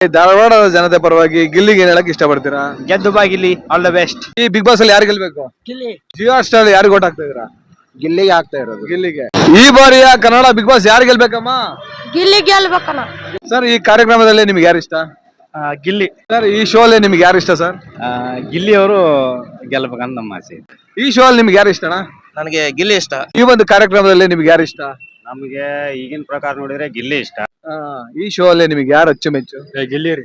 ಧಾರವಾಡದ ಜನತೆ ಪರವಾಗಿ ಗಿಲ್ಲಿಗೆ ಏನ್ ಹೇಳಕ್ ಇಷ್ಟಪಡ್ತೀರಾ? ಗೆದ್ದು ಬಾ ಗಿಲ್ಲಿ, ಆಲ್ ದ ಬೆಸ್ಟ್. ಈ ಬಿಗ್ ಬಾಸ್ ಅಲ್ಲಿ ಯಾರು ಗೆಲ್ಬೇಕು? ಗಿಲ್ಲಿ. ಜಿಯೋ ಸ್ಟಾರ್ ಯಾರಿಗೆ ಓಟ್ ಹಾಕ್ತಾ ಇದೀರಾ? ಗಿಲ್ಲಿಗೆ ಆಗ್ತಾ ಇರೋದು. ಗಿಲ್ಲಿಗೆ. ಈ ಬಾರಿಯ ಕನ್ನಡ ಬಿಗ್ ಬಾಸ್ ಯಾರು ಗೆಲ್ಬೇಕಮ್ಮ? ಗಿಲ್ಲಿ ಗೆಲ್ಬೇಕಣ್ಣ. ಸರ್ ಈ ಕಾರ್ಯಕ್ರಮದಲ್ಲಿ ನಿಮ್ಗೆ ಯಾರು ಇಷ್ಟ? ಗಿಲ್ಲಿ. ಸರ್ ಈ ಶೋ ಅಲ್ಲಿ ನಿಮ್ಗೆ ಯಾರು ಇಷ್ಟ ಸರ್? ಗಿಲ್ಲಿ ಅವರು ಗೆಲ್ಬೇಕಂತ ನಮ್ಮ ಆಸೆ. ಈ ಶೋ ಅಲ್ಲಿ ನಿಮ್ಗೆ ಯಾರು ಇಷ್ಟ? ನನಗೆ ಗಿಲ್ಲಿ ಇಷ್ಟ. ಈ ಒಂದು ಕಾರ್ಯಕ್ರಮದಲ್ಲಿ ನಿಮ್ಗೆ ಯಾರು ಇಷ್ಟ? ನಮಗೆ ಈಗಿನ ಪ್ರಕಾರ ನೋಡಿದ್ರೆ ಗಿಲ್ಲಿ ಇಷ್ಟ. ಈ ಶೋ ಅಲ್ಲಿ ನಿಮ್ಗೆ ಯಾರು ಅಚ್ಚುಮೆಚ್ಚು? ಗಿಲ್ಲಿ ರೀ.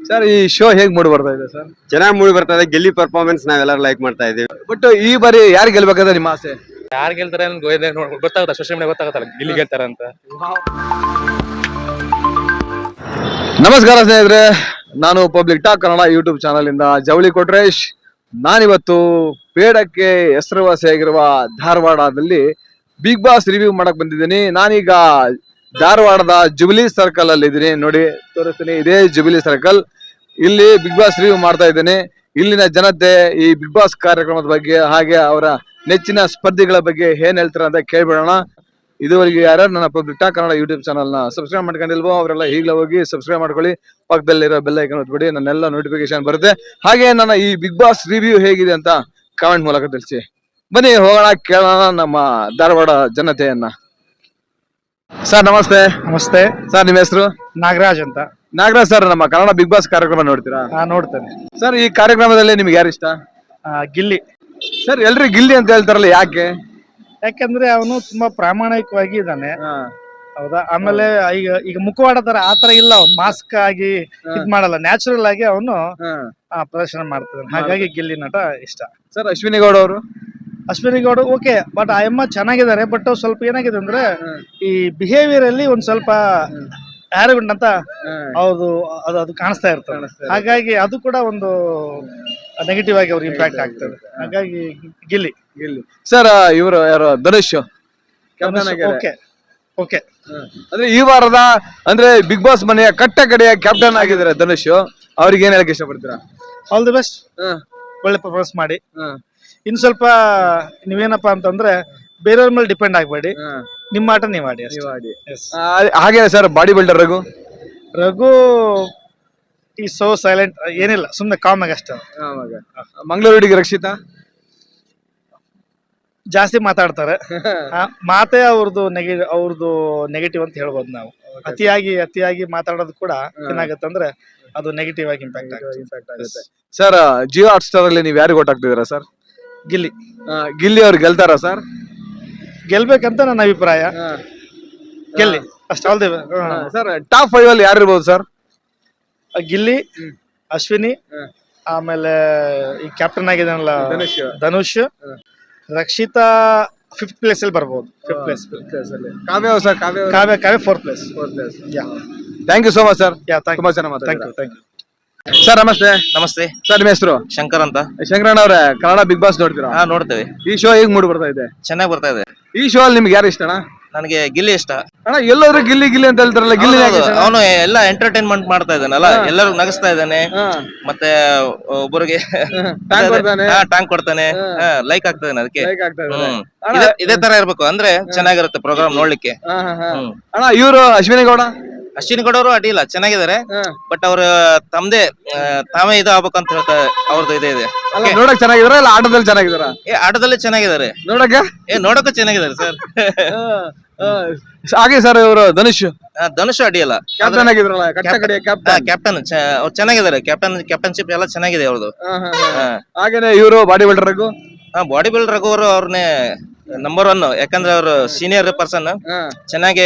ಸರ್ ಈ ಶೋ ಹೇಗ್ ಮೂಡಿ ಬರ್ತಾ ಇದೆ ಸರ್? ಚೆನ್ನಾಗಿ ಮೂಡಿ ಬರ್ತಾ ಇದೆ. ಗಿಲ್ಲಿ ಪರ್ಫಾರ್ಮೆನ್ಸ್ ನಾವೆಲ್ಲರೂ ಲೈಕ್ ಮಾಡ್ತಾ ಇದೀವಿ. ಬಟ್ ಈ ಬಾರಿ ಯಾರು ಗೆಲ್ಬೇಕಂತ ನಿಮ್ಮ ಆಸೆ? ಯಾರು ಗೆಲ್ತಾರೆ ಗೊತ್ತಾಗುತ್ತಾ, ಸೋಷಿಯಲ್ ಮೀಡಿಯಾ ಗೊತ್ತಾಗುತ್ತಲ್ಲ ಗಿಲ್ಲಿ ಗೆಲ್ತಾರ ಅಂತ. ನಮಸ್ಕಾರ ಸ್ನೇಹಿತರೆ, ನಾನು public talk Kannada YouTube channel ಇಂದ ಜವಳಿ ಕೊಟ್ರೇಶ್. ನಾನಿವತ್ತು ಪೇಡಕ್ಕೆ ಹೆಸರುವಾಸಿಯಾಗಿರುವ ಧಾರವಾಡದಲ್ಲಿ ಬಿಗ್ ಬಾಸ್ ರಿವ್ಯೂ ಮಾಡಕ್ ಬಂದಿದ್ದೀನಿ. ನಾನೀಗ ಧಾರವಾಡದ ಜುಬಿಲಿ ಸರ್ಕಲ್ ಅಲ್ಲಿ ಇದ್ದೀನಿ. ನೋಡಿ ತೋರಿಸ್ತೀನಿ, ಇದೇ ಜುಬಿಲಿ ಸರ್ಕಲ್. ಇಲ್ಲಿ ಬಿಗ್ ಬಾಸ್ ರಿವ್ಯೂ ಮಾಡ್ತಾ ಇದ್ದೀನಿ. ಇಲ್ಲಿನ ಜನತೆ ಈ ಬಿಗ್ ಬಾಸ್ ಕಾರ್ಯಕ್ರಮದ ಬಗ್ಗೆ ಹಾಗೆ ಅವರ ನೆಚ್ಚಿನ ಸ್ಪರ್ಧಿಗಳ ಬಗ್ಗೆ ಏನ್ ಹೇಳ್ತಾರೆ ಅಂತ ಕೇಳ್ಬಿಡೋಣ. ಇದುವರೆಗೆ ಯಾರು ನನ್ನ public talk Kannada YouTube channel ನ ಸಬ್ಸ್ಕ್ರೈಬ್ ಮಾಡ್ಕೊಂಡಿಲ್ವೋ ಅವರೆಲ್ಲ ಈಗಲೇ ಹೋಗಿ ಸಬ್ಸ್ಕ್ರೈಬ್ ಮಾಡ್ಕೊಳ್ಳಿ. ಪಕ್ಕದಲ್ಲಿರೋ ಬೆಲ್ ಐಕನ್ ಒತ್ಬಿಡಿ, ನನ್ನೆಲ್ಲ ನೋಟಿಫಿಕೇಶನ್ ಬರುತ್ತೆ. ಹಾಗೆ ನನ್ನ ಈ ಬಿಗ್ ಬಾಸ್ ರಿವ್ಯೂ ಹೇಗಿದೆ ಅಂತ ಕಾಮೆಂಟ್ ಮೂಲಕ ತಿಳಿಸಿ. ಬನ್ನಿ ಹೋಗೋಣ, ಕೇಳೋಣ ನಮ್ಮ ಧಾರವಾಡ ಜನತೆಯನ್ನ. ಸರ್ ನಮಸ್ತೆ. ನಮಸ್ತೆ ಸರ್ ನಿಮ್ಮ ಹೆಸರು? ನಾಗರಾಜ್ ಅಂತ. ನಾಗರಾಜ್ ಸರ್, ನಮ್ಮ ಕನ್ನಡ ಬಿಗ್ ಬಾಸ್ ಕಾರ್ಯಕ್ರಮ ನೋಡ್ತೀರಾ? ನೋಡ್ತೇನೆ. ಸರ್ ಈ ಕಾರ್ಯಕ್ರಮದಲ್ಲಿ ನಿಮ್ಗೆ ಯಾರು ಇಷ್ಟ? ಗಿಲ್ಲಿ. ಸರ್ ಎಲ್ರು ಗಿಲ್ಲಿ ಅಂತ ಹೇಳ್ತಾರಲ್ಲ, ಯಾಕೆ? ಯಾಕಂದ್ರೆ ಅವನು ತುಂಬಾ ಪ್ರಾಮಾಣಿಕವಾಗಿ ಇದ್ದಾನೆ. ಹೌದಾ. ಆಮೇಲೆ ಈಗ ಮುಖವಾಡ ತರ ಆತರ ಇಲ್ಲ, ಅವ್ನು ಮಾಸ್ಕ್ ಆಗಿ ಇದ್ ಮಾಡಲ್ಲ, ನ್ಯಾಚುರಲ್ ಆಗಿ ಅವನು ಪ್ರದರ್ಶನ ಮಾಡ್ತಾನೆ. ಹಾಗಾಗಿ ಗಿಲ್ಲಿ ನಟ ಇಷ್ಟ. ಸರ್ ಅಶ್ವಿನಿ ಗೌಡ ಅವರು? ಅಶ್ವಿನಿ ಗೌಡ ಓಕೆ, ಬಟ್ ಆ ಅಮ್ಮ ಚೆನ್ನಾಗಿದ್ದಾರೆ. ಬಟ್ ಸ್ವಲ್ಪ ಏನಾಗಿದೆ ಅಂದ್ರೆ ಈ ಬಿಹೇವಿಯರ್ ಅಲ್ಲಿ ಒಂದ್ ಸ್ವಲ್ಪ ಆರೋಗ್ಯ ಅಂತ ಅವ್ರದ್ದು ಅದು ಕಾಣಿಸ್ತಾ ಇರ್ತದೆ. ಹಾಗಾಗಿ ಅದು ಕೂಡ ಒಂದು ನೆಗೆಟಿವ್ ಆಗಿ ಅವ್ರಿಗೆ ಇಂಪ್ಯಾಕ್ಟ್ ಆಗ್ತದೆ. ಹಾಗಾಗಿ ಗಿಲ್ಲಿ. ಗಿಲ್ಲಿ. ಸರ್ ಇವರು ಯಾರು? ಧನುಷ್. Okay okay. ಅಂದ್ರೆ ಈ ವಾರದ ಅಂದ್ರೆ ಬಿಗ್ ಬಾಸ್ ಮನೆಯ ಕಟ್ಟ ಕಡೆಯ ಕ್ಯಾಪ್ಟನ್ ಆಗಿದ್ದಾರೆ ಧನುಷ್. ಅವ್ರಿಗೆ ಏನ್ ಹೇಳಕ್ ಇಷ್ಟಪಡ್ತೀರಾ? All the best. ಒಳ್ಳೆ ಪರ್ಫಾರ್ಮೆನ್ಸ್ ಮಾಡಿ. ಇನ್ ಸ್ವಲ್ಪ ನೀವೇನಪ್ಪಾ ಅಂತಂದ್ರೆ ಬೇರೆಯವ್ರ ಮೇಲೆ ಡಿಪೆಂಡ್ ಆಗ್ಬೇಡಿ, ನಿಮ್ಮ ಆಟ ನೀವ್ ಆಡಿ. ಹಾಗೆ ಸರ್ ಬಾಡಿ ಬಿಲ್ಡರ್ ರಘು ಈ ಸೋ ಸೈಲೆಂಟ್, ಏನಿಲ್ಲ, ಸುಮ್ನೆ ಕಾಮ್ ಆಗಿ ಅಷ್ಟೇ. ಮಂಗಳೂರಿಗೆ ರಕ್ಷಿತಾ ಜಾಸ್ತಿ ಮಾತಾಡ್ತಾರೆ. ಮಾತೇ ಅವ್ರದ್ದು ನೆಗೆಟಿವ್ ಅಂತ ಹೇಳ್ಬೋದು ನಾವು. ಅತಿಯಾಗಿ ಮಾತಾಡೋದು ಕೂಡ ಏನಾಗುತ್ತೆ ಅಂದ್ರೆ ಅದು ನೆಗೆಟಿವ್ ಆಗಿ ಇಂಪ್ಯಾಕ್ಟ್ ಆಗುತ್ತೆ. ಸರ್ ಜಿಯೋ ಹಾಟ್ ಸ್ಟಾರ್ ಅಲ್ಲಿ ನೀವ್ ಯಾರಿಗೆ ಓಟ್ ಹಾಕ್ತಿದ್ದೀರಾ ಸರ್? ಗಿಲ್ಲಿ. ಗಿಲ್ಲಿ ಅವ್ರು ಗೆಲ್ತಾರ ಸರ್? ಗೆಲ್ಬೇಕಂತ ನನ್ನ ಅಭಿಪ್ರಾಯ. ಗೆಲ್ಲಿ ಅಷ್ಟೇ. ಆಲ್ ದಿ ಸರ್ ಟಾಪ್ 5 ಅಲ್ಲಿ ಯಾರು ಇರ್ಬೋದು ಸರ್? ಗಿಲ್ಲಿ, ಅಶ್ವಿನಿ, ಆಮೇಲೆ ಈ ಕ್ಯಾಪ್ಟನ್ ಆಗಿದಾನಲ್ಲ ಧನುಷ್, ರಕ್ಷಿತಾ 5th ಪ್ಲೇಸ್ ಅಲ್ಲಿ ಬರ್ಬೋದು. 5th ಪ್ಲೇಸ್ ಅಲ್ಲಿ Kavya sir. Kavya 4th place. Thank you so much sir. ತುಂಬಾ ಚೆನ್ನಾಗಿ ಥ್ಯಾಂಕ್ ಯು. ಸರ್ ನಮಸ್ತೆ. ನಮಸ್ತೆ ಸರ್ ನಿಮ್ಮ ಹೆಸರು? ಶಂಕರ್ ಅಂತ. ಶಂಕರಣ್ಣ ಅವ್ರೆ, ಕನ್ನಡ ಬಿಗ್ ಬಾಸ್ ನೋಡ್ತೀರಾ? ನೋಡ್ತೇವೆ. ಈ ಶೋ ಹೇಗ್ ಮೂಡಿ ಬರ್ತಾ ಇದೆ? ಚೆನ್ನಾಗಿ ಬರ್ತಾ ಇದೆ. ಈ ಶೋ ಅಲ್ಲಿ ನಿಮ್ಗೆ ಯಾರು ಇಷ್ಟ ಅಣ್ಣ? ನನಗೆ ಗಿಲ್ಲಿ ಇಷ್ಟ. ಅಣ್ಣ ಎಲ್ಲರೂ ಗಿಲ್ಲಿ ಗಿಲ್ಲಿ ಅಂತ ಹೇಳ್ತಾರಲ್ಲ, ಗಿಲ್ಲಿ ಅವನು ಎಲ್ಲ ಎಂಟರ್ಟೈನ್ಮೆಂಟ್ ಮಾಡ್ತಾ ಇದ್ದಾನಲ್ಲ, ಎಲ್ಲರೂ ನಗಿಸ್ತಾ ಇದ್ದಾನೆ. ಮತ್ತೆ ಒಬ್ಬರಿಗೆ ಟ್ಯಾಂಕ್ ಕೊಡ್ತಾನೆ, ಲೈಕ್ ಆಗ್ತಾನೆ. ಅದಕ್ಕೆ ಇದೇ ತರ ಇರ್ಬೇಕು ಅಂದ್ರೆ ಚೆನ್ನಾಗಿರುತ್ತೆ ಪ್ರೋಗ್ರಾಮ್ ನೋಡ್ಲಿಕ್ಕೆ. ಅಣ್ಣ ಇವರು ಅಶ್ವಿನಿ ಗೌಡ ಅವರು ಅಡ್ಡಿಲ್ಲ, ಚೆನ್ನಾಗಿದ್ದಾರೆ. ಬಟ್ ಅವ್ರ ತಾವೇ ಇದು ಆಗ್ಬೇಕಂತ ಹೇಳ್ತಾರೆ. ಅವ್ರದ್ದು ಇದೆ. ನೋಡಕ್ ಚೆನ್ನಾಗಿದಾರ ಇಲ್ಲ ಆಟದಲ್ಲಿ ಚೆನ್ನಾಗಿದಾರ? ಆಟದಲ್ಲಿ ಚೆನ್ನಾಗಿದ್ದಾರೆ. ನೋಡಕ್ಕೂ ಚೆನ್ನಾಗಿದ್ದಾರೆ ಸರ್. ಹಾಗೆ ಸರ್ ಇವರು ಧನುಷ್ ಅಡ್ಡಿಲ್ಲ, ಕ್ಯಾಪ್ಟನ್ ಆಗಿದ್ರಲ್ಲ, ಕ್ಯಾಪ್ಟನ್ ಅವ್ರು ಚೆನ್ನಾಗಿದ್ದಾರೆ. ಕ್ಯಾಪ್ಟನ್ಶಿಪ್ ಎಲ್ಲ ಚೆನ್ನಾಗಿದೆ ಅವ್ರದ್ದು. ಹಾಗೇನೆ ಇವರು body builder body builder Raghu ಅವರು ಅವ್ರನ್ನೇ ನಂಬರ್ 1. ಯಾಕಂದ್ರೆ ಅವರು ಸೀನಿಯರ್ ಪರ್ಸನ್, ಚೆನ್ನಾಗಿ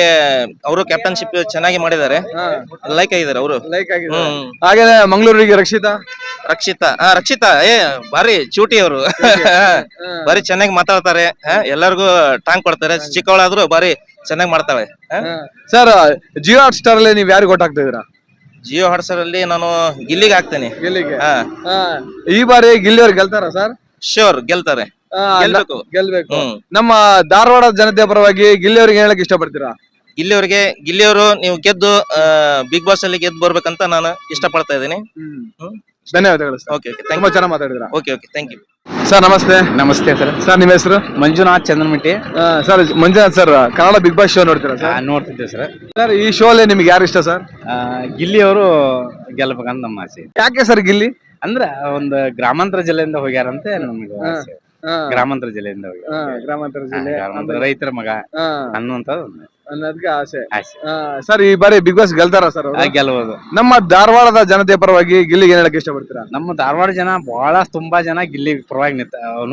ಅವರು ಕ್ಯಾಪ್ಟನ್ಶಿಪ್ ಚೆನ್ನಾಗಿ ಮಾಡಿದ್ದಾರೆ. ಲೈಕ್ ಆಗಿದ್ದಾರೆ ಅವರು. ಹಾಗೇನೆ ಮಂಗಳೂರಿಗೆ ರಕ್ಷಿತಾ ಬಾರಿ ಚೂಟಿ ಅವರು. ಬಾರಿ ಚೆನ್ನಾಗಿ ಮಾತಾಡ್ತಾರೆ, ಎಲ್ಲರಿಗೂ ಟಾಂಗ್ ಕೊಡ್ತಾರೆ. ಚಿಕ್ಕವಳಾದ್ರು ಬಾರಿ ಚೆನ್ನಾಗಿ ಮಾಡ್ತಾಳೆ. ಸರ್ ಜಿಯೋ ಹಾಟ್ ಸ್ಟಾರ್ ಅಲ್ಲಿ ನೀವ್ ಯಾರಿಗೆ ಓಟ್ ಹಾಕ್ತಾ ಇದೀರಾ? ಜಿಯೋ ಹಾಟ್ ಸ್ಟಾರ್ ಅಲ್ಲಿ ನಾನು ಗಿಲ್ಲಿಗೆ ಹಾಕ್ತೇನೆ. ಈ ಬಾರಿ ಗಿಲ್ಲಿ ಅವ್ರು ಗೆಲ್ತಾರ ಸರ್? ಶ್ಯೂರ್ ಗೆಲ್ತಾರೆ. ಗೆಲ್ಬೇಕು. ನಮ್ಮ ಧಾರವಾಡ ಜನತೆಯ ಪರವಾಗಿ ಗಿಲ್ಲಿ ಅವ್ರಿಗೆ ಹೇಳಕ್ ಇಷ್ಟಪಡ್ತೀರಾ? ಗಿಲ್ಲಿಯವರು ನೀವು ಗೆದ್ದು ಬಿಗ್ ಬಾಸ್ ಅಲ್ಲಿ ಗೆದ್ದು ಬರ್ಬೇಕಂತ ನಾನು ಇಷ್ಟಪಡ್ತಾ ಇದ್ದೀನಿ. ಧನ್ಯವಾದಗಳು ಸರ್. ಓಕೆ ಓಕೆ ತುಂಬಾ ಚೆನ್ನಾಗಿ ಮಾತಾಡಿದ್ರ. Okay thank you. ಸರ್ ನಮಸ್ತೆ. ನಮಸ್ತೆ ಸರ್. ಸರ್ ನಿಮ್ಮ ಹೆಸರು? Manjunath Chandramitti. Sir Manjunath sir, Kannada big boss show ನೋಡ್ತೀರಾ ಸರ್? ನೋಡ್ತಿದ್ದೆ ಸರ್. ಸರ್ ಈ ಶೋ ಅಲ್ಲಿ ನಿಮ್ಗೆ ಯಾರು ಇಷ್ಟ ಸರ್? ಗಿಲ್ಲಿ ಅವರು ಗೆಲ್ಬೇಕಂತ ನಮ್ಮ ಆಸೆ. ಯಾಕೆ ಸರ್ ಗಿಲ್ಲಿ? ಅಂದ್ರ ಒಂದು ಗ್ರಾಮಾಂತರ ಜಿಲ್ಲೆಯಿಂದ ಹೋಗ್ಯಾರಂತೆ ನಮ್ಗೆ ಆಸೆ. ಗ್ರಾಮಾಂತರ ಜಿಲ್ಲೆಯಿಂದ ಹೋಗ್ಯಾರ. ಗ್ರಾಮಾಂತರ ಜಿಲ್ಲೆ ರೈತರ ಮಗ ಅನ್ನುವಂಥದ್ದು ಅನ್ನೋದಕ್ಕೆ ಆಸೆ. ಆಸೆ. ಸರ್ ಈ ಬಾರಿ ಬಿಗ್ ಬಾಸ್ ಗೆಲ್ತಾರ ಸರ್? ಗೆಲ್ಬಹುದು. ನಮ್ಮ ಧಾರವಾಡದ ಜನತೆ ಪರವಾಗಿ ಗಿಲ್ಲಿಗೆ ಏನ್ ಹೇಳಕ್ ಇಷ್ಟಪಡ್ತೀರಾ? ನಮ್ಮ ಧಾರವಾಡ ಜನ ತುಂಬಾ ಜನ ಗಿಲ್ಲಿ ಪರವಾಗಿ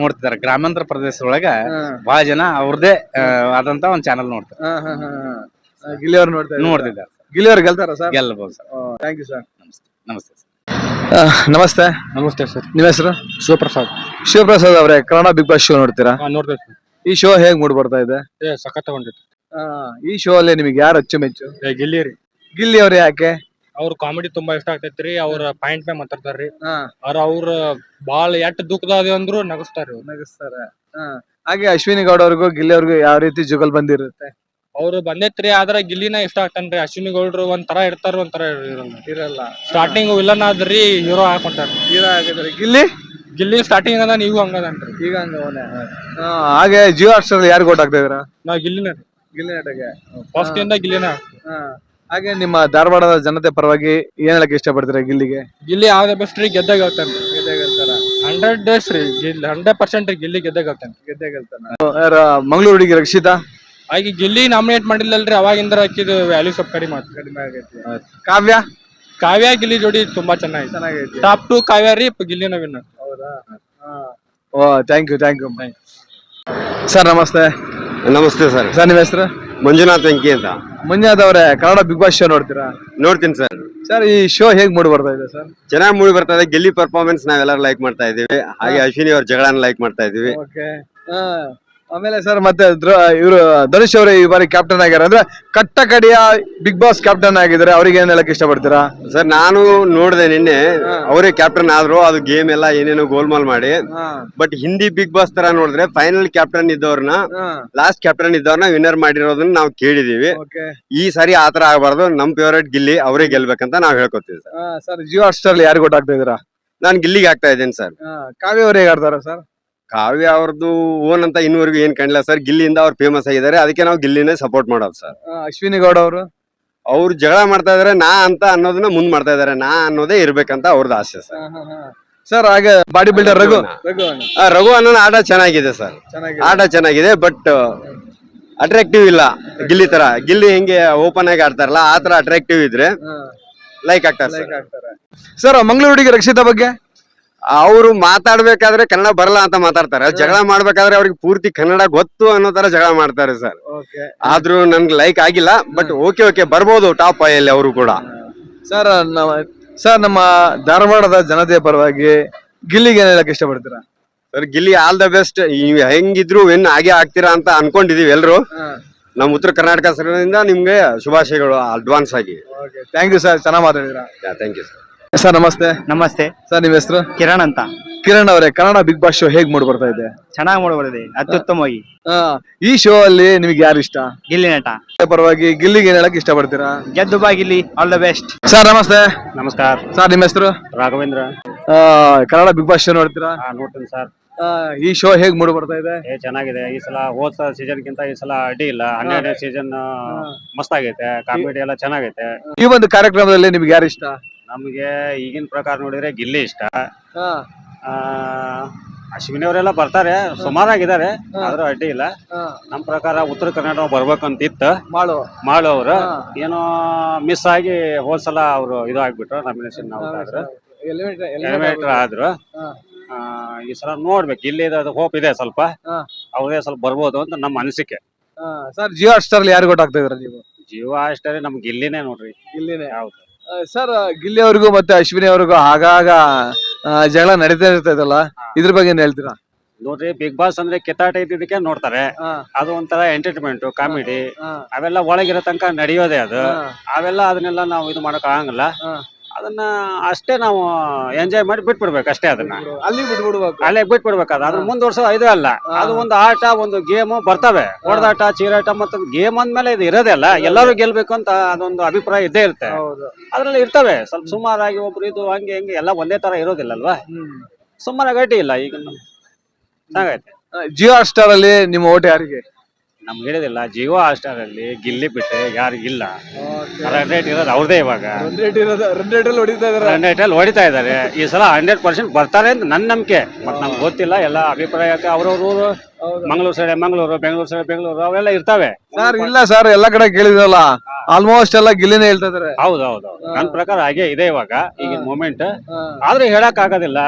ನೋಡ್ತಿದ್ದಾರೆ. ಗ್ರಾಮಾಂತರ ಪ್ರದೇಶದೊಳಗ ಬಹಳ ಜನ ಅವ್ರದೇ ಆದಂತ ಒಂದ್ ಚಾನಲ್ ನೋಡ್ತಾರೆ. ಗಿಲ್ಲಿ ಅವ್ರು ನೋಡ್ತಿದ್ದಾರೆ. ಗಿಲ್ಲಿ ಅವ್ರು ಗೆಲ್ತಾರ ಸರ್? ಗೆಲ್ಬಹುದು ಸರ್. Thank you sir. ನಮಸ್ತೆ. ನಮಸ್ತೆ. ನಮಸ್ತೆ ಸರ್. ನಿಮ್ಮ ಹೆಸರು? ಶಿವಪ್ರಸಾದ್. ಶಿವಪ್ರಸಾದ್ ಅವರೇ, ಕನ್ನಡ ಬಿಗ್ ಬಾಸ್ ಶೋ ನೋಡ್ತೀರಾ? ನೋಡ್ಬೇಕು. ಈ ಶೋ ಹೇಗ್ ಮೂಡ್ ಬರ್ತಾ ಇದೆ? ಸಖತ್ ತಗೊಂಡಿತ್ತು. ಈ ಶೋ ಅಲ್ಲಿ ನಿಮಗೆ ಯಾರು ಅಚ್ಚುಮೆಚ್ಚು? ಗಿಲ್ಲಿ ರೀ. ಗಿಲ್ಲಿ ಅವ್ರು ಯಾಕೆ? ಅವ್ರ ಕಾಮಿಡಿ ತುಂಬಾ ಇಷ್ಟ ಆಗ್ತೈತ್ರಿ. ಅವ್ರ ಪಾಯಿಂಟ್ ಮೇಲೆ ಮಾತಾಡ್ತಾರ್ರಿ. ಅವ್ರ ಬಾಳ ಎಟ್ ದುಃಖದ ಅಂದ್ರು ನಗಸ್ತಾರ. ಹಾಗೆ ಅಶ್ವಿನಿ ಗೌಡ ಅವ್ರಿಗೂ ಗಿಲ್ಲಿ ಅವ್ರಿಗೂ ಯಾವ ರೀತಿ ಜುಗಲ್ ಬಂದಿರುತ್ತೆ? ಅವ್ರು ಬಂದೈತ್ರಿ, ಆದ್ರ ಗಿಲ್ಲಿನ ಇಷ್ಟ ಆಗ್ತಾನ್ರಿ. ಅಶ್ವಿನಿ ಗೌಡ್ರು ಒಂಥರ ಇರ್ತಾರ, ಒಂಥರ ಇರಲ್ಲ. ಸ್ಟಾರ್ಟಿಂಗ್ ವಿಲನ್ ಆದ್ರಿ, ಹೀರೋ ಹಾಕೊಂತಾರ. ಹೀರೋ ಆಗಿದ್ದಾರೆ. ಗಿಲ್ಲಿ ಸ್ಟಾರ್ಟಿಂಗ್ ಅದ, ನೀವು ಹಂಗದನ್ರಿ. ಈಗ ಹಾಗೆ ಜಿಯೋ ಹಾಟ್ಸ್ಟಾರ್ ಯಾರು ಓಟ್ ಹಾಕ್ತಾ ಇದ್ದೀರಾ? ನಾವ್ ಗಿಲ್ಲಿನ ಗಿಲ್ಲಿ ನಟಗೆ ಫಸ್ಟ್ ಇಂದ ಗಿಲ್ಲಿನ. ಹಾಗೆ ನಿಮ್ಮ ಧಾರವಾಡದ ಜನತೆ ಪರವಾಗಿ ಏನ್ ಹೇಳಕ್ ಇಷ್ಟಪಡ್ತೀರಾ ಗಿಲ್ಲಿಗೆ? ಗಿಲ್ಲಿ ಯಾವ್ದ ಬೆಸ್ಟ್ ರೀ, ಗೆದ್ದಾಗ ಹೇಳ್ತಾನ್ರಿ. 100 ಡೇಸ್ ರೀ, 100% ರೀ, ಗಿಲ್ಲಿ ಗೆದ್ದಾಗ ಹೇಳ್ತಾನೆ. ಮಂಗಳೂರು ಹುಡುಗಿ ರಕ್ಷಿತಾ ಹಾಗೆ ಗಿಲ್ಲಿ ನಾಮಿನೇಟ್ ಮಾಡಿಲ್ಲಲ್ರಿ, ಅವಾಗಿಂದ ಹಾಕಿದ ವ್ಯಾಲ್ಯೂ ಸ್ವಲ್ಪ ಕಡಿಮೆ ಆಗೈತಿ. ಕಾವ್ಯ ಗಿಲ್ಲಿ ಜೋಡಿ ತುಂಬಾ ಚೆನ್ನಾಗೈತಿ. ಟಾಪ್ 2 ಕಾವ್ಯ ರೀ, ಗಿಲ್ಲಿನ winner. Oh thank you. Sir ನಮಸ್ತೆ. ನಮಸ್ತೆ ಸರ್. ಸರ್ ನಿಮ್ಮ ಹೆಸರು? ಮಂಜುನಾಥ್ ಅಂಕಿ ಅಂತ. ಮಂಜುನಾಥ್ ಅವರೇ, ಕನ್ನಡ ಬಿಗ್ ಬಾಸ್ ಶೋ ನೋಡ್ತೀರಾ? ನೋಡ್ತೀನಿ ಸರ್. ಸರ್ ಈ ಶೋ ಹೇಗ್ ಮೂಡಿ ಬರ್ತಾ ಇದೆ ಸರ್? ಚೆನ್ನಾಗಿ ಮೂಡಿ ಬರ್ತಾ ಇದೆ. ಗಿಲ್ಲಿ ಪರ್ಫಾರ್ಮೆನ್ಸ್ ನಾವೆಲ್ಲರೂ ಲೈಕ್ ಮಾಡ್ತಾ ಇದೀವಿ. ಹಾಗೆ ಅಶ್ವಿನಿ ಅವ್ರ ಜಗಳನ್ನ ಲೈಕ್ ಮಾಡ್ತಾ ಇದೀವಿ. ಆಮೇಲೆ ಸರ್ ಮತ್ತೆ ಇವರು ಧನುಷ್ ಅವರೇ ಈ ಬಾರಿ ಕ್ಯಾಪ್ಟನ್ ಆಗ್ಯಾರ, ಅಂದ್ರೆ ಕಟ್ಟ ಕಡೆಯ ಬಿಗ್ ಬಾಸ್ ಕ್ಯಾಪ್ಟನ್ ಆಗಿದ್ದಾರೆ. ಅವ್ರಿಗೆ ಏನ್ ಹೇಳಕ್ ಇಷ್ಟಪಡ್ತೀರಾ? ಸರ್ ನಾನು ನೋಡಿದೆ ನಿನ್ನೆ, ಅವರೇ ಕ್ಯಾಪ್ಟನ್ ಆದ್ರು. ಅದು ಗೇಮ್ ಎಲ್ಲ ಏನೇನೋ ಗೋಲ್ಮಾಲ್ ಮಾಡಿ. ಬಟ್ ಹಿಂದಿ ಬಿಗ್ ಬಾಸ್ ತರ ನೋಡಿದ್ರೆ ಫೈನಲ್ ಕ್ಯಾಪ್ಟನ್ ಇದ್ದವ್ರನ್ನ, ಲಾಸ್ಟ್ ಕ್ಯಾಪ್ಟನ್ ಇದ್ದವ್ರನ್ನ ವಿನ್ನರ್ ಮಾಡಿರೋದನ್ನ ನಾವು ಕೇಳಿದೀವಿ. ಈ ಸಾರಿ ಆತರ ಆಗಬಾರ್ದು. ನಮ್ ಫೇವರೇಟ್ ಗಿಲ್ಲಿ ಅವರೇ ಗೆಲ್ಬೇಕಂತ ನಾವ್ ಹೇಳ್ಕೊತೀವಿ ಸರ್. ಜಿಯೋ ಹಾಟ್ಸ್ಟಾರ್ ಯಾರು ಓಟ್ ಹಾಕ್ತಾ ಇದೀರಾ? ನಾನು ಗಿಲ್ಲಿಗೆ ಆಗ್ತಾ ಇದ್ದೇನೆ ಸರ್. ಕಾವ್ಯ ಅವ್ರು ಹೇಗ್ ಆಡ್ತಾರ ಸರ್? ಕಾವ್ಯ ಅವ್ರದ್ದು ಓನ್ ಅಂತ ಇನ್ನೂವರೆಗೂ ಏನ್ ಕಾಣಿಲ್ಲ ಸರ್. ಗಿಲ್ಲಿಯಿಂದ ಅವ್ರು ಫೇಮಸ್ ಆಗಿದ್ದಾರೆ, ಅದಕ್ಕೆ ನಾವು ಗಿಲ್ಲಿನೇ ಸಪೋರ್ಟ್ ಮಾಡೋದು ಸರ್. ಅಶ್ವಿನಿ ಗೌಡ ಅವ್ರು ಜಗಳ ಮಾಡ್ತಾ ಇದಾರೆ, ನಾ ಅಂತ ಅನ್ನೋದನ್ನ ಮುಂದ್ ಮಾಡ್ತಾ ಇದಾರೆ. ನಾ ಅನ್ನೋದೇ ಇರ್ಬೇಕಂತ ಅವ್ರದ್ದು ಆಸೆ ಸರ್. ಸರ್ ಹಾಗೆ ಬಾಡಿ ಬಿಲ್ಡರ್ ರಘು ಅನ್ನೋ ಆಟ ಚೆನ್ನಾಗಿದೆ ಸರ್. ಆಟ ಚೆನ್ನಾಗಿದೆ, ಬಟ್ ಅಟ್ರಾಕ್ಟಿವ್ ಇಲ್ಲ ಗಿಲ್ಲಿ ತರ. ಗಿಲ್ಲಿ ಹೆಂಗೆ ಓಪನ್ ಆಗಿ ಆಡ್ತಾರಲ್ಲ, ಆ ತರ ಅಟ್ರಾಕ್ಟಿವ್ ಇದ್ರೆ ಲೈಕ್ ಆಗ್ತಾರೆ ಸರ್. ಮಂಗಳೂರು ಹುಡುಗಿ ರಕ್ಷಿತಾ ಬಗ್ಗೆ? ಅವರು ಮಾತಾಡ್ಬೇಕಾದ್ರೆ ಕನ್ನಡ ಬರಲ್ಲ ಅಂತ ಮಾತಾಡ್ತಾರೆ. ಜಗಳ ಮಾಡ್ಬೇಕಾದ್ರೆ ಅವ್ರಿಗೆ ಪೂರ್ತಿ ಕನ್ನಡ ಗೊತ್ತು ಅನ್ನೋ ತರ ಜಗಳ ಮಾಡ್ತಾರೆ ಸರ್. ಆದ್ರೂ ನನ್ಗೆ ಲೈಕ್ ಆಗಿಲ್ಲ. ಬಟ್ ಓಕೆ ಬರ್ಬೋದು ಟಾಪ್ 5 ಅಲ್ಲಿ ಅವರು ಕೂಡ. ಸರ್ ನಮ್ಮ ಧಾರವಾಡದ ಜನತೆಯ ಪರವಾಗಿ ಗಿಲ್ಲಿಗೆ ಏನ್ ಹೇಳಕ್ ಇಷ್ಟಪಡ್ತೀರಾ? Sir Gilli all the best. ಹೆಂಗಿದ್ರು ವಿನ್ ಆಗೇ ಆಗ್ತೀರಾ ಅಂತ ಅನ್ಕೊಂಡಿದೀವಿ ಎಲ್ರು. ನಮ್ಮ ಉತ್ತರ ಕರ್ನಾಟಕ ಸರ್ಕಾರದಿಂದ ನಿಮ್ಗೆ ಶುಭಾಶಯಗಳು ಅಡ್ವಾನ್ಸ್ ಆಗಿ. ಥ್ಯಾಂಕ್ ಯು ಸರ್, ಚೆನ್ನಾಗಿ ಮಾತಾಡಿದ್ರಾ. Thank you sir. ಸರ್ ನಮಸ್ತೆ. ನಮಸ್ತೆ ಸರ್ ನಿಮ್ಮ ಹೆಸರು? ಕಿರಣ್ ಅಂತ. ಕಿರಣ್ ಅವರೇ, ಕನ್ನಡ ಬಿಗ್ ಬಾಸ್ ಶೋ ಹೇಗ್ ಮೂಡ್ ಬರ್ತಾ ಇದೆ? ಚೆನ್ನಾಗಿ ಮೂಡ್ ಬರ್ತಿದೆ, ಅತ್ಯುತ್ತಮವಾಗಿ. ಈ ಶೋ ಅಲ್ಲಿ ನಿಮ್ಗೆ ಯಾರು ಇಷ್ಟ? ಗಿಲ್ಲಿ ನಟ ಪರವಾಗಿ ಗಿಲ್ಲಿಗೆ ಏನ್ ಹೇಳಕ್ ಇಷ್ಟಪಡ್ತೀರಾ? ಗೆದ್ದು ಬಾ Gilli, all the best. Sir ನಮಸ್ತೆ. ನಮಸ್ಕಾರ ಸರ್ ನಿಮ್ಮ ಹೆಸರು? Raghavendra. Kannada big boss show ನೋಡ್ತೀರಾ? ನೋಡ್ತೀನಿ ಸರ್. ಈ ಶೋ ಹೇಗ್ ಮೂಡ್ ಬರ್ತಾ ಇದೆ? ಚೆನ್ನಾಗಿದೆ. ಈ ಸಲ ಹೋದ ಸೀಸನ್ ಗಿಂತ ಈ ಸಲ ಅಡ್ಡಿ ಇಲ್ಲ. 12ನೇ ಸೀಸನ್ ಮಸ್ತ್ ಆಗೈತೆ. ಕಾಮಿಡಿ ಎಲ್ಲ ಚೆನ್ನಾಗೈತೆ. ಈ ಒಂದು ಕಾರ್ಯಕ್ರಮದಲ್ಲಿ ನಿಮ್ಗೆ ಯಾರು ಇಷ್ಟ? ನಮಗೆ ಈಗಿನ ಪ್ರಕಾರ ನೋಡಿದ್ರೆ ಗಿಲ್ಲಿ ಇಷ್ಟ. ಅಶ್ವಿನಿ ಅವರೆಲ್ಲ ಬರ್ತಾರೆ, ಸುಮಾರಾಗಿದ್ದಾರೆ, ಆದ್ರೂ ಅಡ್ಡಿ ಇಲ್ಲ. ನಮ್ ಪ್ರಕಾರ ಉತ್ತರ ಕರ್ನಾಟಕ ಬರ್ಬೇಕಂತಿತ್ತು. ಮಾಳು ಅವರು ಏನೋ ಮಿಸ್ ಆಗಿ ಹೋದ್ಸಲ ಅವರು ಇದು ಆಗ್ಬಿಟ್ರು, ನಾಮಿನೇಷನ್ ಎಲಿಮಿನೇಟರ್ ಆದ್ರು. ಈ ಸಲ ನೋಡ್ಬೇಕು, ಇಲ್ಲಿ ಹೋಪ್ ಇದೆ ಸ್ವಲ್ಪ. ಅವ್ರದೇ ಸ್ವಲ್ಪ ಬರ್ಬೋದು ಅಂತ ನಮ್ಮ ಅನಿಸಿಕೆ. ಸರ್ ಜಿಯೋ ಹಾಟ್ಸ್ಟಾರ್ ಯಾರು ಗೊತ್ತಾಗ್ತಾ ಇದ್ರ ನೀವು? ಜಿಯೋ ಹಾಟ್ಸ್ಟಾರ್ ನಮ್ ಗಿಲ್ಲಿನೇ ನೋಡ್ರಿ. ಗಿಲ್ಲಿನೇ. ಹೌದು ಸರ್. ಗಿಲ್ಲಿ ಅವ್ರಿಗೂ ಮತ್ತೆ ಅಶ್ವಿನಿ ಅವ್ರಿಗೂ ಆಗಾಗ ಜಗಳ ನಡೀತಾ ಇರ್ತದಲ್ಲ, ಇದ್ರ ಬಗ್ಗೆ ಏನ್ ಹೇಳ್ತೀರಾ? ನೋಡ್ರಿ, ಬಿಗ್ ಬಾಸ್ ಅಂದ್ರೆ ಕಿತ್ತಾಟ ಇದ್ದಿದ್ದಕ್ಕೆ ನೋಡ್ತಾರೆ. ಅದು ಒಂಥರ ಎಂಟರ್ಟೈನ್ಮೆಂಟ್, ಕಾಮಿಡಿ ಅವೆಲ್ಲ ಒಳಗಿರೋ ತನಕ ನಡೆಯೋದೇ ಅದು. ಅವೆಲ್ಲ ಅದನ್ನೆಲ್ಲ ನಾವು ಇದು ಮಾಡಕ್ ಆಗಂಗಿಲ್ಲ. ಅದನ್ನ ಅಷ್ಟೇ ನಾವು ಎಂಜಾಯ್ ಮಾಡಿ ಬಿಟ್ಬಿಡ್ಬೇಕು ಅಷ್ಟೇ ಅದನ್ನ. ಅಲ್ಲಿ ಬಿಟ್ಬಿಡ್ಬೇಕು. ಅಲ್ಲೇ ಬಿಟ್ಬಿಡ್ಬೇಕು. ಅದ್ರ ಮುಂದುವರ್ಸೋದು ಇದು ಅಲ್ಲ. ಅದು ಒಂದು ಆಟ, ಒಂದು ಗೇಮ್ ಬರ್ತವೆ, ಹೊಡೆದಾಟ, ಚೀರಾಟ, ಮತ್ತು ಗೇಮ್ ಅಂದ್ಮೇಲೆ ಇದು ಇರೋದೇ ಅಲ್ಲ. ಎಲ್ಲರೂ ಗೆಲ್ಬೇಕು ಅಂತ ಅದೊಂದು ಅಭಿಪ್ರಾಯ ಇದ್ದೇ ಇರುತ್ತೆ. ಅದ್ರಲ್ಲಿ ಇರ್ತವೆ ಸ್ವಲ್ಪ ಸುಮಾರಾಗಿ ಒಬ್ರು ಇದು ಹಂಗೆ ಹಿಂಗೆ ಎಲ್ಲ ಒಂದೇ ತರ ಇರೋದಿಲ್ಲ ಅಲ್ವಾ. ಸುಮಾರಾಗಿ ಅಡ್ಡಿ ಇಲ್ಲ. ಈಗ ಚೆನ್ನಾಗೈತೆ. ಜಿಯೋ ಹಾಟ್ ಸ್ಟಾರ್ ಅಲ್ಲಿ ನಿಮ್ಮ ಓಟ್ ಯಾರಿಗೆ? ನಮ್ಗೆ ಹೇಳಿದಿಲ್ಲ. ಜಿಯೋ ಹಾಟ್ ಸ್ಟಾರ್ ಅಲ್ಲಿ ಗಿಲ್ಲಿ ಬಿಟ್ಟರೆ ಯಾರಿಗಿಲ್ಲ. ರನ್ ರೇಟ್ ಇರೋದು ಅವ್ರದೇ ಇವಾಗ. ರನ್ ರೇಟ್ ಅಲ್ಲಿ ಹೊಡಿತಾ ಇದಾರೆ. ರನ್ ರೇಟ್ ಅಲ್ಲಿ ಹೊಡಿತಾ ಇದಾರೆ. ಈ ಸಲ 100% ಬರ್ತಾರೆ ಅಂತ ನನ್ನ ನಂಬಿಕೆ. ಮತ್ತೆ ನಮ್ಗೆ ಗೊತ್ತಿಲ್ಲ, ಎಲ್ಲ ಅಭಿಪ್ರಾಯ. ಅವ್ರವ್ರ ಮಂಗಳೂರು ಸೈಡ್ ಮಂಗಳೂರು, ಬೆಂಗಳೂರು ಸೈಡ್ ಬೆಂಗಳೂರು, ಅವೆಲ್ಲ ಇರ್ತವೆ. ಸರ್ ಇಲ್ಲ ಸರ್, ಎಲ್ಲಾ ಕಡೆ ಕೇಳಿದ್ರಲ್ಲ, ಆಲ್ಮೋಸ್ಟ್ ಎಲ್ಲ ಗಿಲ್ಲಿನೇ ಹೇಳ್ತಾ ಇದಾರೆ. ಹೌದೌದು, ನನ್ನ ಪ್ರಕಾರ ಹಾಗೆ ಇದೆ ಇವಾಗ ಈಗಿನ ಮೂಮೆಂಟ್. ಆದ್ರೆ ಹೇಳಕ್ ಆಗೋದಿಲ್ಲ.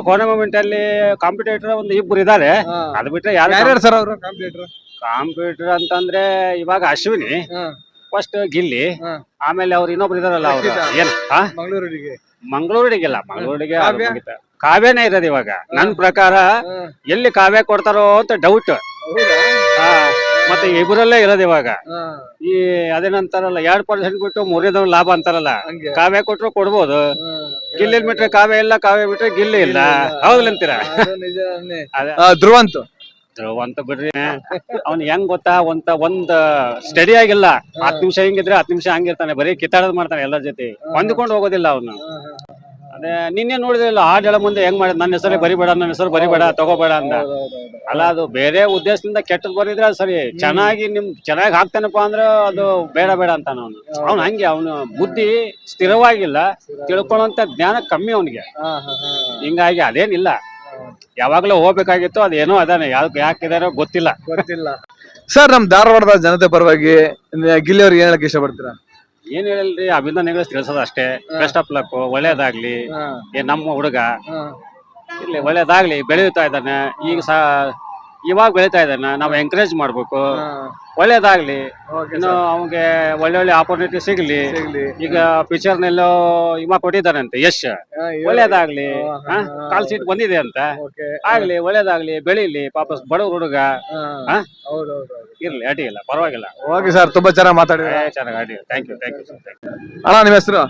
ಕೊನೆ ಮೂಮೆಂಟ್ ಅಲ್ಲಿ ಕಾಂಪಿಟೇಟರ್ ಒಂದು ಇಬ್ರು ಇದಾರೆ. ಅದು ಬಿಟ್ರೆ ಯಾರು ಸರ್ ಅವರು ಕಾಂಪಿಟೇಟರ್ ಅಂತಂದ್ರೆ ಇವಾಗ ಅಶ್ವಿನಿ, ಫಸ್ಟ್ ಗಿಲ್ಲಿ, ಆಮೇಲೆ ಅವ್ರು ಇನ್ನೊಬ್ರು ಇದಾರಲ್ಲ, ಅವ್ರು ಏನ್ ಮಂಗಳೂರಿಗೆಲ್ಲ ಮಂಗಳೂರಿಗೆ ಕಾವ್ಯನೇ ಇರೋದು ಇವಾಗ. ನನ್ ಪ್ರಕಾರ ಎಲ್ಲಿ ಕಾವ್ಯ ಕೊಡ್ತಾರೋ ಅಂತ ಡೌಟ್. ಮತ್ತೆ ಇಬ್ಬರಲ್ಲೇ ಇರೋದು ಇವಾಗ. ಈ ಅದೇನಂತಾರಲ್ಲ, 2% ಬಿಟ್ಟು 3 ಲಾಭ ಅಂತಾರಲ್ಲ, ಕಾವ್ಯ ಕೊಟ್ರು ಕೊಡ್ಬೋದು. ಗಿಲ್ಲಿ ಬಿಟ್ರೆ ಕಾವ್ಯ ಇಲ್ಲ, ಕಾವ್ಯ ಬಿಟ್ರೆ ಗಿಲ್ಲಿ ಇಲ್ಲ. ಹೌದಿಲ್ಲ ಅಂತೀರಾ? ಧ್ರುವಂತ್ ಅಂತ ಬಿಡ್ರಿ, ಅವ್ನ್ ಹೆಂಗ್ ಗೊತ್ತಾ, ಒಂದ್ ಸ್ಟಡಿ ಆಗಿಲ್ಲ. 10 ನಿಮಿಷ ಹಿಂಗಿದ್ರೆ 10 ನಿಮಿಷ ಹಂಗಿರ್ತಾನೆ, ಬರೀ ಕಿತ್ತಾಡೋದ್ ಮಾಡ್ತಾನೆ ಎಲ್ಲರ ಜೊತೆ, ಹೊಂದ್ಕೊಂಡು ಹೋಗೋದಿಲ್ಲ ಅವನು. ಅದೇ ನಿನ್ನೆ ನೋಡಿದ್ರಲ್ಲ, ಹಾಡ್ ಹೇಳೋ ಮುಂದೆ ಹೆಂಗ್ ಮಾಡಿದ್, ನನ್ನ ಹೆಸರೇ ಬರಿಬೇಡ, ನನ್ನ ಹೆಸರು ಬರಿಬೇಡ, ತಗೋಬೇಡ ಅಂತ. ಅಲ್ಲ, ಅದು ಬೇರೆ ಉದ್ದೇಶದಿಂದ ಕೆಟ್ಟದ್ ಬರಿದ್ರೆ ಸರಿ, ಚೆನ್ನಾಗಿ ಹಾಕ್ತಾನಪ್ಪ ಅಂದ್ರೆ ಅದು ಬೇಡ ಬೇಡ ಅಂತ ಅವ್ನು ಹಂಗೆ. ಅವನು ಬುದ್ಧಿ ಸ್ಥಿರವಾಗಿಲ್ಲ, ತಿಳ್ಕೊಳ್ಳೋಂತ ಜ್ಞಾನ ಕಮ್ಮಿ ಅವನಿಗೆ. ಹಿಂಗಾಗಿ ಅದೇನಿಲ್ಲ, ಯಾವಾಗ್ಲೂ ಹೋಗ್ಬೇಕಾಗಿತ್ತು. ಅದೇನೋ ಅದಾನೆ, ಯಾಕಿದಾರೋ ಗೊತ್ತಿಲ್ಲ. ಸರ್, ನಮ್ ಧಾರವಾಡದ ಜನತೆ ಪರವಾಗಿ ಗಿಲ್ಲಿ ಅವ್ರಿಗೆ ಏನ್ ಹೇಳಕ್ ಇಷ್ಟಪಡ್ತೀರಾ? ಏನ್ ಹೇಳಿಲ್ರಿ, ಅಭಿನಂದನೆಗಳು ತಿಳಿಸೋದು ಅಷ್ಟೇ. ಬೆಸ್ಟ್ ಆಫ್ ಲಕ್, ಒಳ್ಳೇದಾಗ್ಲಿ. ನಮ್ಮ ಹುಡುಗ ಇಲ್ಲಿ ಒಳ್ಳೇದಾಗ್ಲಿ, ಬೆಳೆಯುತ್ತಾ ಇದ್ದಾನೆ. ಇವಾಗ ಬೆಳೀತಾ ಇದ್ದಾನೆ, ನಾವು ಎಂಕರೇಜ್ ಮಾಡ್ಬೇಕು. ಒಳ್ಳೇದಾಗ್ಲಿ, ಇನ್ನು ಅವ್ಗೆ ಒಳ್ಳೆ ಆಪರ್ಚುನಿಟಿ ಸಿಗ್ಲಿ. ಈಗ ಪಿಕ್ಚರ್ ನೆಲ್ಲೋ ಇವಾಗ ಕೊಟ್ಟಿದ್ದಾರಂತೆ ಯಶ್, ಒಳ್ಳೇದಾಗ್ಲಿ. ಕಾಲ್ ಸೀಟ್ ಬಂದಿದೆ ಅಂತ, ಆಗ್ಲಿ, ಒಳ್ಳೇದಾಗ್ಲಿ, ಬೆಳೀಲಿ. ಪಾಪ ಬಡವ್ರ ಹುಡುಗ ಇರ್ಲಿ, ಅಡ್ಡಿ ಇಲ್ಲ, ಪರವಾಗಿಲ್ಲ. ಓಕೆ ಸರ್, ತುಂಬಾ ಚೆನ್ನಾಗಿ ಮಾತಾಡಿದ್ರೆ. ಚೆನ್ನಾಗಿ ಅಡ್ಡಿ. Thank you sir. ಅಣ್ಣ, ನಿಮ್ಮ ಹೆಸರು?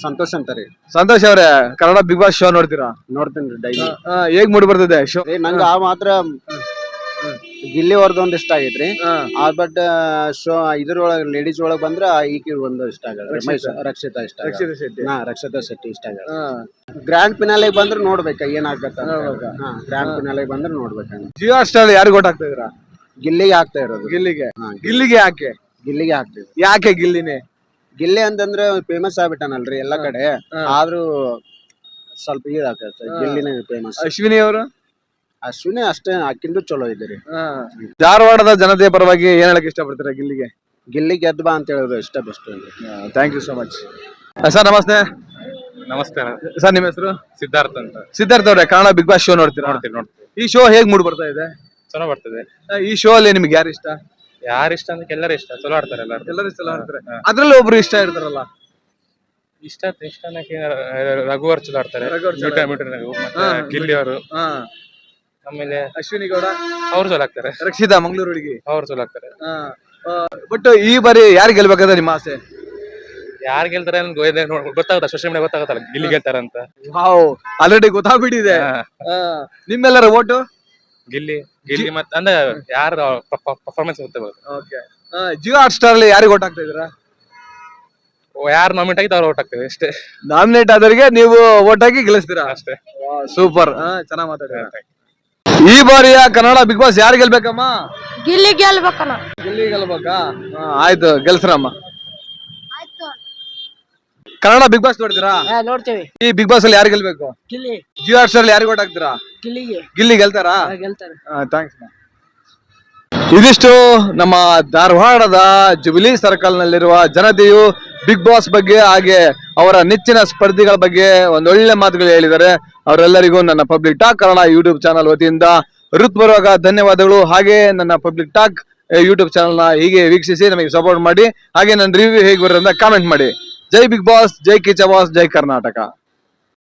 ಸಂತೋಷ್ ಅಂತಾರೆ. ಸಂತೋಷ್ ಅವ್ರೆ, ಕನ್ನಡ ಬಿಗ್ ಬಾಸ್ ಶೋ ನೋಡ್ತೀರಾ? ನೋಡ್ತೀನಿ ಡೈಲಿ. ಹೇಗ್ ಮೂಡಿ ಬರ್ತಿದೆ ಶೋ? ನಂಗೆ ಆ ಮಾತ್ರ ಗಿಲ್ಲಿ ಅವ್ರದ್ದು ಒಂದ್ ಇಷ್ಟ ಆಗೈತ್ರಿ. ಬಟ್ ಶೋ ಇದ್ರೊಳಗ ಲೇಡೀಸ್ ಒಳಗ್ ಬಂದ್ರ ಈಕಿ ಒಂದು ಇಷ್ಟ ಆಗಲ್ಲ, ರಕ್ಷಿತಾ ಇಷ್ಟ. ರಕ್ಷಿತಾ ಶೆಟ್ಟಿ ಇಷ್ಟ ಆಗಲ್ಲ. ಗ್ರ್ಯಾಂಡ್ ಫಿನಾಲೆ ಬಂದ್ರೆ ನೋಡ್ಬೇಕ ಏನಾಗತ್ತ. ಗ್ರ್ಯಾಂಡ್ ಫಿನಾಲೆ ಬಂದ್ರೆ ನೋಡ್ಬೇಕ. ಜಿಯೋ ಹಾಟ್ ಸ್ಟಾರ್ ಯಾರಿಗೆ ಓಟ್ ಹಾಕ್ತಾ ಇದೀರಾ? ಗಿಲ್ಲಿಗೆ ಆಗ್ತಾ ಇರೋದು. ಗಿಲ್ಲಿಗೆ ಯಾಕೆ? ಗಿಲ್ಲಿಗೆ ಆಗ್ತಿವಿ. ಯಾಕೆ ಗಿಲ್ಲಿನೇ? ಗಿಲ್ಲಿ ಅಂತಂದ್ರೆ ಫೇಮಸ್ ಆಗ್ಬಿಟ್ಟಾನಲ್ರಿ ಎಲ್ಲಾ ಕಡೆ. ಆದ್ರೂ ಸ್ವಲ್ಪ ಇದಾಗ್ತದೆ, ಗಿಲ್ಲಿನೇ ಫೇಮಸ್. ಅಶ್ವಿನಿ ಅವರು? ಅಶ್ವಿನಿ ಅಷ್ಟೇ, ಆಕಿಂದು ಚಲೋ ಇದ್ದೀರಿ. ಧಾರವಾಡದ ಜನತೆಯ ಪರವಾಗಿ ಏನ್ ಹೇಳಕ್ ಇಷ್ಟಪಡ್ತೀರಾ ಗಿಲ್ಲಿಗೆ? ಗಿಲ್ಲಿ ಗೆದ್ದ ಬಾ ಅಂತ ಹೇಳಿದ್ರು ಇಷ್ಟ best. Thank you so much. Sir ನಮಸ್ತೆ. ನಮಸ್ಕಾರ ಸರ್, ನಿಮ್ಮ ಹೆಸರು? ಸಿದ್ಧಾರ್ಥ ಅಂತ. ಸಿದ್ಧಾರ್ಥ ಅವ್ರೆ, ಕನ್ನಡ ಬಿಗ್ ಬಾಸ್ ಶೋ ನೋಡ್ತೀರಾ? ನೋಡ್ತೀವಿ. ಈ ಶೋ ಹೇಗ್ ಮೂಡ್ ಬರ್ತಾ ಇದೆ? ಚಲೋ ಬರ್ತದೆ. ಈ ಶೋ ಅಲ್ಲಿ ನಿಮ್ಗೆ ಯಾರು ಇಷ್ಟ? ಯಾರು ಇಷ್ಟ ಅಂದ್ರೆ ಎಲ್ಲರೂ ಇಷ್ಟ, ಚಲೋ ಆಡ್ತಾರೆ ಎಲ್ಲರೂ. ಚಲೋ ಆಡ್ತಾರೆ. ಅದ್ರಲ್ಲಿ ಒಬ್ರು ಇಷ್ಟ ಇರ್ತಾರಲ್ಲ? ಇಷ್ಟ ರಘುವರ್ ಚಲೋ ಆಡ್ತಾರೆ. ಮತ್ತೆ ಗಿಲ್ಲಿ ಅವರು, ಆಮೇಲೆ ಅಶ್ವಿನಿ ಗೌಡ ಅವ್ರು ಚಲೋ ಆಗ್ತಾರೆ. ರಕ್ಷಿತಾ ಮಂಗಳೂರು ಹುಡುಗಿ ಅವ್ರು ಚಲೋ ಆಗ್ತಾರೆ. ಬಟ್ ಈ ಬಾರಿ ಯಾರು ಗೆಲ್ಬೇಕಾದ್ರೆ ನಿಮ್ಮ ಆಸೆ? ಯಾರು ಗೆಲ್ತಾರೆ ಗೊತ್ತಾಗುತ್ತಾ, ಸೋಶಿಯಲ್ ಮೀಡಿಯಾ ಗೊತ್ತಾಗುತ್ತಲ್ಲ ಗಿಲ್ಲಿ ಗೆಲ್ತಾರ ಅಂತ. ಆಲ್ರೆಡಿ ಗೊತ್ತಾಗ್ಬಿಟ್ಟಿದೆ. ನಿಮ್ಮೆಲ್ಲರ ಓಟು ಗಿಲ್ಲಿ ಮತ್ತೆ ಅಂದ್ರೆ ಯಾರು ಪರ್ಫಾರ್ಮೆನ್ಸ್ ಗೊತ್ತಾಗುತ್ತೆ. ಜಿಯೋ ಹಾಟ್ ಸ್ಟಾರ್ ಅಲ್ಲಿ ಯಾರಿಗೆ ಓಟ್ ಹಾಕ್ತಾ ಇದೀರಾ? ಯಾರು ನಾಮಿನೇಟ್ ಆಗಿದ್ದು ಅವ್ರು ಓಟ್ ಹಾಕ್ತೇವೆ ಅಷ್ಟೇ. ನಾಮಿನೇಟ್ ಆದವರಿಗೆ ನೀವು ಓಟ್ ಹಾಕಿ ಗೆಲ್ಲಿಸ್ತೀರಾ ಅಷ್ಟೇ. ಸೂಪರ್, ಚೆನ್ನಾಗಿ ಮಾತಾಡಿದ್ರೆ. ಈ ಬಾರಿಯ ಕನ್ನಡ ಬಿಗ್ ಬಾಸ್ ಯಾರು ಗೆಲ್ಬೇಕಮ್ಮ? ಗಿಲ್ಲಿ ಗೆಲ್ಬೇಕಣ್ಣ. ಗಿಲ್ಲಿ ಗೆಲ್ಬೇಕಾ? ಆಯ್ತು, ಗೆಲ್ಸ್ರಮ್ಮ. ಕನ್ನಡ ಬಿಗ್ ಬಾಸ್ ನೋಡ್ತೀರಾ? ನೋಡ್ತೇವೆ. ಈ ಬಿಗ್ ಬಾಸ್ ಅಲ್ಲಿ ಯಾರು ಗೆಲ್ಬೇಕು? ಗಿಲ್ಲಿ. ಜಿಯೋ ಹಾಟ್ ಸ್ಟಾರ್ ಅಲ್ಲಿ ಯಾರಿಗೆ ಓಟ್ ಹಾಕ್ತೀರಾ? ಗಿಲ್ಲಿಗೆ. ಗಿಲ್ಲಿ ಗೆಲ್ತಾರಾ? ಗೆಲ್ತಾರೆ. ಥ್ಯಾಂಕ್ಸ್. ಇದಿಷ್ಟು ನಮ್ಮ ಧಾರವಾಡದ ಜುಬಿಲಿ ಸರ್ಕಲ್ ನಲ್ಲಿರುವ ಜನತೆಯು ಬಿಗ್ ಬಾಸ್ ಬಗ್ಗೆ ಹಾಗೆ ಅವರ ನೆಚ್ಚಿನ ಸ್ಪರ್ಧಿಗಳ ಬಗ್ಗೆ ಒಂದೊಳ್ಳೆ ಮಾತುಗಳು ಹೇಳಿದ್ದಾರೆ. ಅವರೆಲ್ಲರಿಗೂ ನನ್ನ public talk Kannada YouTube channel ವತಿಯಿಂದ ಹೃತ್ಪೂರ್ವಕ ಧನ್ಯವಾದಗಳು. ಹಾಗೆ ನನ್ನ ಪಬ್ಲಿಕ್ ಟಾಕ್ ಯೂಟ್ಯೂಬ್ ಚಾನಲ್ ನ ಹೀಗೆ ವೀಕ್ಷಿಸಿ ನಮಗೆ ಸಪೋರ್ಟ್ ಮಾಡಿ. ಹಾಗೆ ನನ್ನ ರಿವ್ಯೂ ಹೇಗೆ ಬರೋದ್ರಿಂದ ಕಾಮೆಂಟ್ ಮಾಡಿ. ಜೈ ಬಿಗ್ ಬಾಸ್, ಜೈ ಕಿಚ್ಚ ಬಾಸ್, ಜೈ ಕರ್ನಾಟಕ.